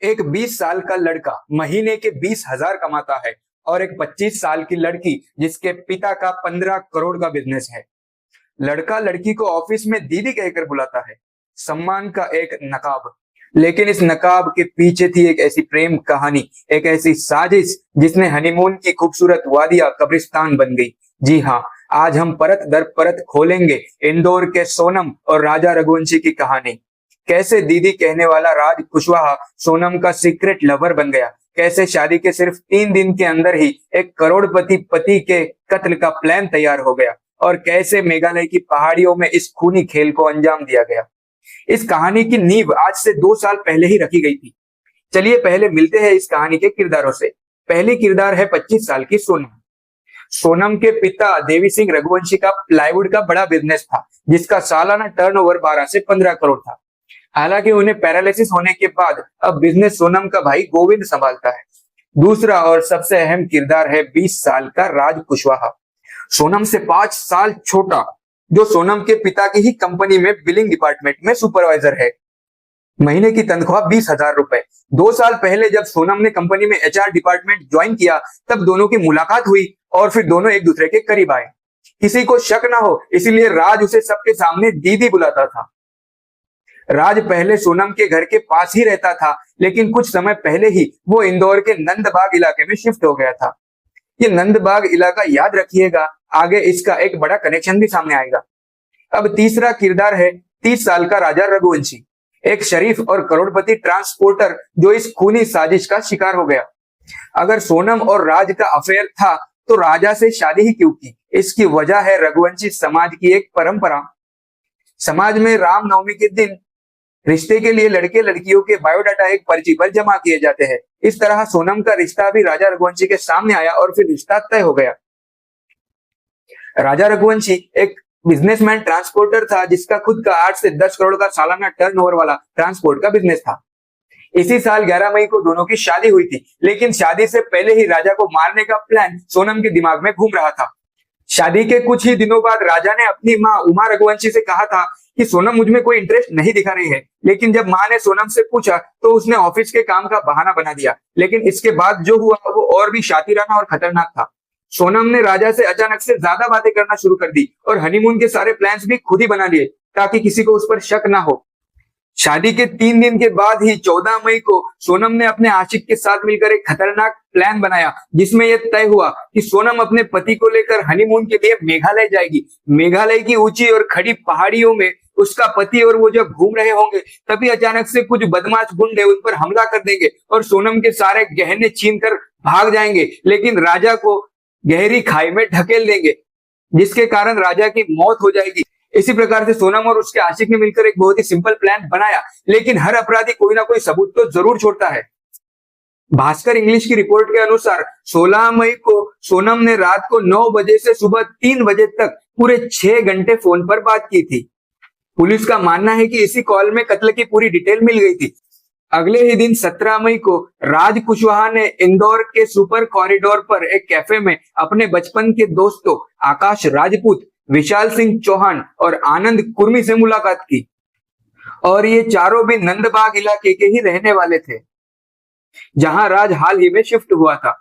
एक 20 साल का लड़का महीने के 20,000 कमाता है और एक 25 साल की लड़की जिसके पिता का 15 करोड़ का बिजनेस है। लड़का लड़की को ऑफिस में दीदी कहकर बुलाता है, सम्मान का एक नकाब। लेकिन इस नकाब के पीछे थी एक ऐसी प्रेम कहानी, एक ऐसी साजिश जिसने हनीमून की खूबसूरत वादियां कब्रिस्तान बन गई। जी हाँ, आज हम परत दर परत खोलेंगे इंदौर के सोनम और राजा रघुवंशी की कहानी। कैसे दीदी कहने वाला राज कुशवाहा सोनम का सीक्रेट लवर बन गया, कैसे शादी के सिर्फ 3 दिन के अंदर ही एक करोड़पति पति के कत्ल का प्लान तैयार हो गया और कैसे मेघालय की पहाड़ियों में इस खूनी खेल को अंजाम दिया गया। इस कहानी की नींव आज से 2 साल पहले ही रखी गई थी। चलिए पहले मिलते हैं इस कहानी के किरदारों से। पहली किरदार है 25 साल की सोनम। सोनम के पिता देवी सिंह रघुवंशी का प्लाईवुड का बड़ा बिजनेस था जिसका सालाना टर्नओवर 12 से 15 करोड़ था। हालांकि उन्हें पैरालिसिस होने के बाद अब बिजनेस सोनम का भाई गोविंद संभालता है। दूसरा और सबसे अहम किरदार है 20 साल का राज कुशवाहा, सोनम से 5 साल छोटा, जो सोनम के पिता की ही कंपनी में बिलिंग डिपार्टमेंट में सुपरवाइजर है। महीने की तनख्वाह 20,000 रुपए। 2 साल पहले जब सोनम ने कंपनी में एचआर डिपार्टमेंट ज्वाइन किया तब दोनों की मुलाकात हुई और फिर दोनों एक दूसरे के करीब आए। किसी को शक ना हो इसीलिए राज उसे सबके सामने दीदी बुलाता था। राज पहले सोनम के घर के पास ही रहता था, लेकिन कुछ समय पहले ही वो इंदौर के नंदबाग इलाके में शिफ्ट हो गया था। ये नंदबाग इलाका याद रखिएगा, आगे इसका एक बड़ा कनेक्शन भी सामने आएगा। अब तीसरा किरदार है 30 साल का राजा रघुवंशी, एक शरीफ और करोड़पति ट्रांसपोर्टर जो इस खूनी साजिश का शिकार हो गया। अगर सोनम और राज का अफेयर था तो राजा से शादी ही क्यों की? इसकी वजह है रघुवंशी समाज की एक परंपरा। समाज में रामनवमी के दिन रिश्ते के लिए लड़के लड़कियों के बायोडाटा एक पर्ची पर जमा किए जाते हैं। इस तरह सोनम का रिश्ता भी राजा रघुवंशी के सामने आया और फिर रिश्ता तय हो गया। राजा रघुवंशी एक बिजनेसमैन ट्रांसपोर्टर था जिसका खुद का 8 से 10 करोड़ का सालाना टर्नओवर वाला ट्रांसपोर्ट का बिजनेस था। इसी साल 11 मई को दोनों की शादी हुई थी, लेकिन शादी से पहले ही राजा को मारने का प्लान सोनम के दिमाग में घूम रहा था। शादी के कुछ ही दिनों बाद राजा ने अपनी माँ उमा रघुवंशी से कहा था कि सोनम मुझ में कोई इंटरेस्ट नहीं दिखा रही है, लेकिन जब माँ ने सोनम से पूछा तो उसने ऑफिस के काम का बहाना बना दिया। लेकिन इसके बाद जो हुआ वो और भी शातिराना और खतरनाक था। सोनम ने राजा से अचानक से ज्यादा बातें करना शुरू कर दी और हनीमून के सारे प्लान्स भी खुद ही बना लिए ताकि किसी को उस पर शक ना हो। शादी के 3 दिन के बाद ही 14 मई को सोनम ने अपने आशिक के साथ मिलकर एक खतरनाक प्लान बनाया जिसमें यह तय हुआ कि सोनम अपने पति को लेकर हनीमून के लिए मेघालय जाएगी। मेघालय की ऊंची और खड़ी पहाड़ियों में उसका पति और वो जब घूम रहे होंगे तभी अचानक से कुछ बदमाश गुंडे उन पर हमला कर देंगे और सोनम के सारे गहने छीनकर भाग जाएंगे, लेकिन राजा को गहरी खाई में ढकेल देंगे जिसके कारण राजा की मौत हो जाएगी। इसी प्रकार से सोनम और उसके आशिक ने मिलकर एक बहुत ही सिंपल प्लान बनाया, लेकिन हर अपराधी कोई ना कोई सबूत तो जरूर छोड़ता है। भास्कर इंग्लिश की रिपोर्ट के अनुसार 16 मई को सोनम ने रात को 9 बजे से सुबह 3 बजे तक पूरे 6 घंटे फोन पर बात की थी। पुलिस का मानना है कि इसी कॉल में कत्ल की पूरी डिटेल मिल गई थी। अगले ही दिन 17 मई को राज कुशवाहा ने इंदौर के सुपर कॉरिडोर पर एक कैफे में अपने बचपन के दोस्तों आकाश राजपूत, विशाल सिंह चौहान और आनंद कुर्मी से मुलाकात की और ये चारों भी नंदबाग इलाके के ही रहने वाले थे जहां राज हाल ही में शिफ्ट हुआ था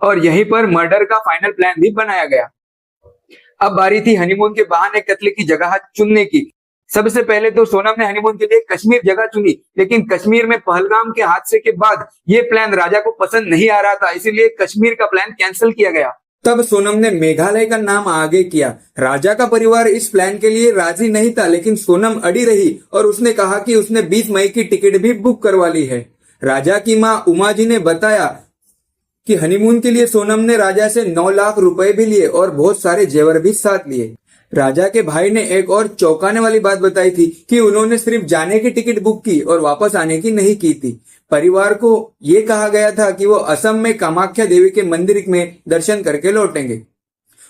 और यहीं पर मर्डर का फाइनल प्लान भी बनाया गया। अब बारी थी हनीमून के बहाने कत्ल की जगह चुनने की। सबसे पहले तो सोनम ने हनीमून के लिए कश्मीर जगह चुनी, लेकिन कश्मीर में पहलगाम के हादसे के बाद ये प्लान राजा को पसंद नहीं आ रहा था, इसीलिए कश्मीर का प्लान कैंसिल किया गया। तब सोनम ने मेघालय का नाम आगे किया। राजा का परिवार इस प्लान के लिए राजी नहीं था, लेकिन सोनम अड़ी रही और उसने कहा कि उसने 20 मई की टिकट भी बुक करवा ली है। राजा की माँ उमा जी ने बताया कि हनीमून के लिए सोनम ने राजा से 9 लाख रुपए भी लिए और बहुत सारे जेवर भी साथ लिए। राजा के भाई ने एक और चौंकाने वाली बात बताई थी कि उन्होंने सिर्फ जाने की टिकट बुक की और वापस आने की नहीं की थी। परिवार को ये कहा गया था कि वो असम में कामाख्या देवी के मंदिर में दर्शन करके लौटेंगे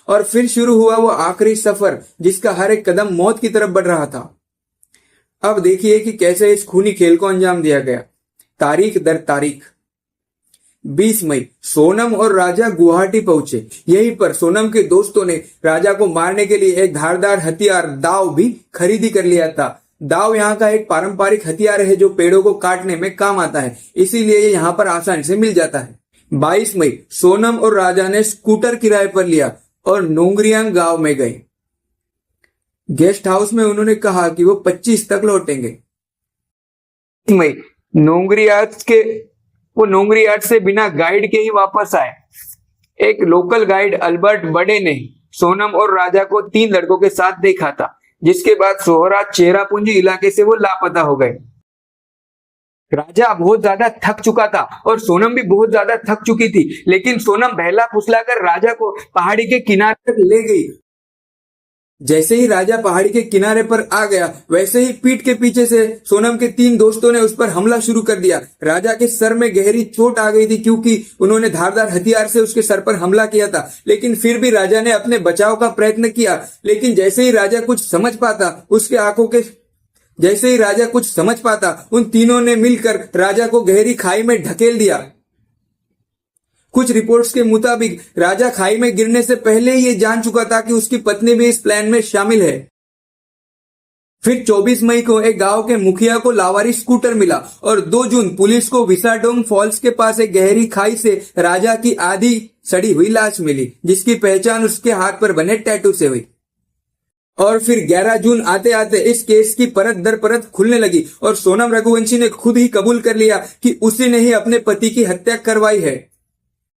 और फिर शुरू हुआ वो आखिरी सफर जिसका हर एक कदम मौत की तरफ बढ़ रहा था। अब देखिए कि कैसे इस खूनी खेल को अंजाम दिया गया। तारीख दर तारीख 20 मई सोनम और राजा गुवाहाटी पहुंचे। यहीं पर सोनम के दोस्तों ने राजा को मारने के लिए एक धारदार हथियार दाव भी खरीदी कर लिया था। दाव यहाँ का एक पारंपरिक हथियार है जो पेड़ों को काटने में काम आता है, इसीलिए ये यहाँ पर आसानी से मिल जाता है। 22 मई सोनम और राजा ने स्कूटर किराए पर लिया और नोंगरियांग गांव में गए। गेस्ट हाउस में उन्होंने कहा कि वो 25 तक लौटेंगे। मई नोंगरियाट से बिना गाइड के ही वापस आए। एक लोकल गाइड अल्बर्ट बड़े ने सोनम और राजा को 3 लड़कों के साथ देखा था, जिसके बाद सोहरा चेरापूंजी इलाके से वो लापता हो गए। राजा बहुत ज्यादा थक चुका था और सोनम भी बहुत ज्यादा थक चुकी थी, लेकिन सोनम बहला फुसलाकर राजा को पहाड़ी के किनारे तक ले गई। जैसे ही राजा पहाड़ी के किनारे पर आ गया, वैसे ही पीठ के पीछे से सोनम के 3 दोस्तों ने उस पर हमला शुरू कर दिया। राजा के सर में गहरी चोट आ गई थी क्योंकि उन्होंने धारदार हथियार से उसके सर पर हमला किया था, लेकिन फिर भी राजा ने अपने बचाव का प्रयत्न किया। लेकिन जैसे ही राजा कुछ समझ पाता उन तीनों ने मिलकर राजा को गहरी खाई में ढकेल दिया। कुछ रिपोर्ट्स के मुताबिक राजा खाई में गिरने से पहले ही ये जान चुका था कि उसकी पत्नी भी इस प्लान में शामिल है। फिर 24 मई को एक गांव के मुखिया को लावारिस स्कूटर मिला और 2 जून पुलिस को विसाडोंग फॉल्स के पास एक गहरी खाई से राजा की आधी सड़ी हुई लाश मिली, जिसकी पहचान उसके हाथ पर बने टैटू से हुई। और फिर 11 जून आते आते इस केस की परत दर परत खुलने लगी और सोनम रघुवंशी ने खुद ही कबूल कर लिया कि उसी ने ही अपने पति की हत्या करवाई है।